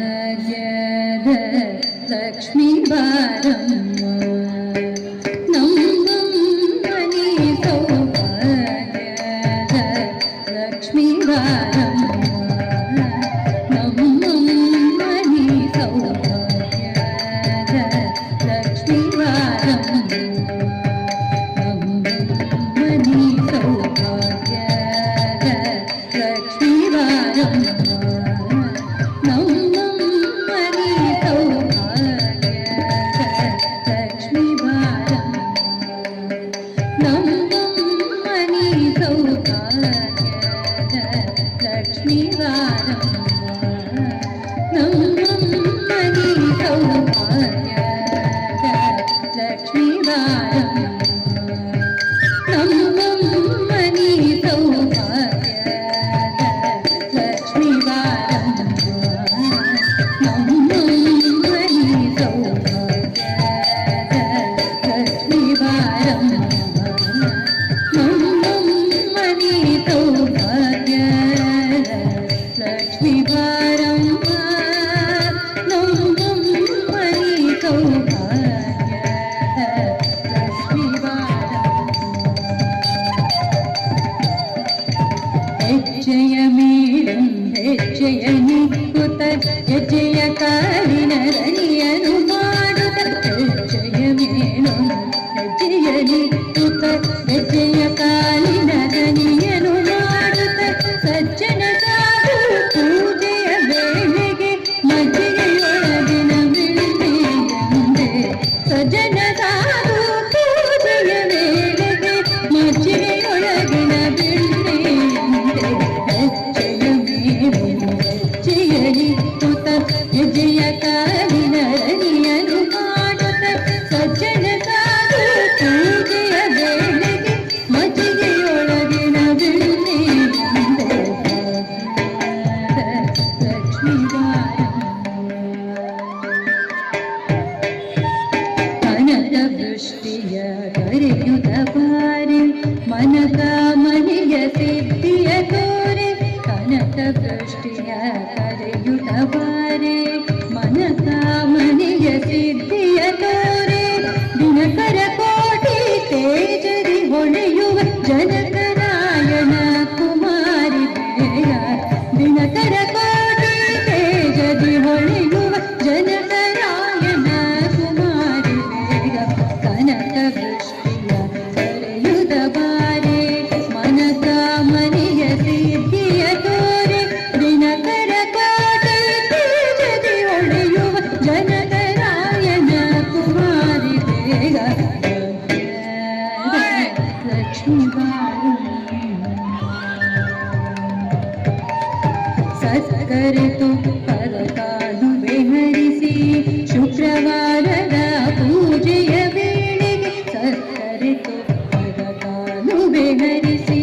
ಭಾಗ್ಯದ ಲಕ್ಷ್ಮೀ ಬಾರಮ್ಮ ನಮ್ಮಮ್ಮನಿ ಸೌಭಾಗ್ಯದ ಲಕ್ಷ್ಮೀ ಬಾರಮ್ಮ ನಮ್ಮಮ್ಮನಿ ಸೌಭಾಗ್ಯದ ಲಕ್ಷ್ಮೀ ಬಾರಮ್ಮ ನಮ್ಮಮ್ಮನಿ ಸೌಭಾಗ್ಯದ ಲಕ್ಷ್ಮೀ ಬಾರಮ್ಮ ಲಕ್ಷ್ಮೀ ಬಾರಮ್ಮ ನಮ್ಮಮ್ಮನಿ ಸೌಭಾಗ್ಯದ ಲಕ್ಷ್ಮೀ ಬಾರಮ್ಮ ನಮ್ಮಮ್ಮನಿ ಸೌಭಾಗ್ಯದ ಲಕ್ಷ್ಮೀ ಬಾರಮ್ಮ ನಮ್ಮಮ್ಮನಿ ಸೌಭಾಗ್ಯದ ಲಕ್ಷ್ಮೀ ಬಾರಮ್ಮ ನಮ್ಮಮ್ಮನಿ ಸೌಭಾಗ್ಯದ ಲಕ್ಷ್ಮೀ ಬಾರಮ್ಮ ನಮ್ಮಮ್ಮನಿ ಸೌಭಾಗ್ಯದ ಲಕ್ಷ್ಮೀ ಬಾರಮ್ಮ ಹೆಜ್ಜೆಯ ಮೇಲಂ ಹೆಜ್ಜೆಯ ನಿಕ್ಕುತ್ತ ಹೆಜ್ಜೆಯ ಕಾಲಿನ ರಣಿಯನು ಮಾಡುತ್ತ ಹೆಜ್ಜೆಯ ಮೇಲಂ ಹೆಜ್ಜೆಯ ನಿಕ್ಕುತ್ತ ಹೆಜ್ಜೆಯ ಕಾಲಿನ ರಣಿಯನು ಮಾಡುತ್ತ ಸಜ್ಜನ ಸಾಧು ಪೂಜೆಯ ವೇಳೆಗೆ ಮಜ್ಜಿಗೆಯೊಳಗಿನ ಬಿಳಿಯಂದೆ ಸಜ್ಜನ ಸಾಧು ಪೂಜೆಯ ವೇಳೆಗೆ ಮಜ್ಜಿಗೆಯೊಳಗಿನ ಬಿಳಿಯಂದೆ ಹೆಜ್ಜೆಯ ಮೇಲು ಹೆಜ್ಜೆಯ ನಿಕ್ಕುತ್ತ ಹೆಜ್ಜೆಯ ಕಾಲಿನ ರಣಿಯನು ಮಾಡುತ್ತ ಸಜ್ಜನ ಸಾಧು ಪೂಜೆಯ ವೇಳೆಗೆ ಮಜ್ಜಿಗೆಯೊಳಗಿನ ಬಿಳಿಯಂದೆ ಲಕ್ಷ್ಮೀ ಕನಕ ವೃಷ್ಟಿಯ ಕರೆಯುತ್ತ ಬಾರೆ ಮನಕ ಮನೆಯ ಸಿದ್ಧಿಯ ತೋರೆ ಕನಕ ವೃಷ್ಟಿಯ ಕರೆಯುತ್ತ ಬಾರೆ ಮನಕ ಮನೆಯ ಸಿದ್ಧಿಯ ತೋರೆ ದಿನಕರ ಕೋಟಿ ತೇಜರಿ ಹೊಳೆಯುವ ಜನಕರಾಯಣ ಕುಮಾರಿ ಬೇಗ ದಿನಕರ ಕೋಟಿ ತೇಜರಿ ಹೊಳೆಯುವ ಜನಕರಾಯಣ ಕುಮಾರಿ ಬೇಗ ಕನಕ ವೃಷ್ಟಿಯ ಕರೆಯುತ್ತ ಬಾರೆ ಮನಕ ಮನೆಯ ಸಿದ್ಧಿಯ ತೋರೆ ದಿನಕರ ಕೋಟಿ ತೇಜರಿ ಹೊಳೆಯುವ ಜನಕರಾಯಣ ಕುಮಾರಿ ಬೇಗ ಲಕ್ಷ್ಮೀ ಬಾರಮ್ಮ ಸತ್ಕರಿತು ಪದಕಾಲುವೆ ಹರಿಸಿ ಶುಕ್ರವಾರದ ಪೂಜೆಯ ವೇಳೆಗೆ ಸತ್ಕರಿತು ಪದಕಾಲುವೆ ಹರಿಸಿ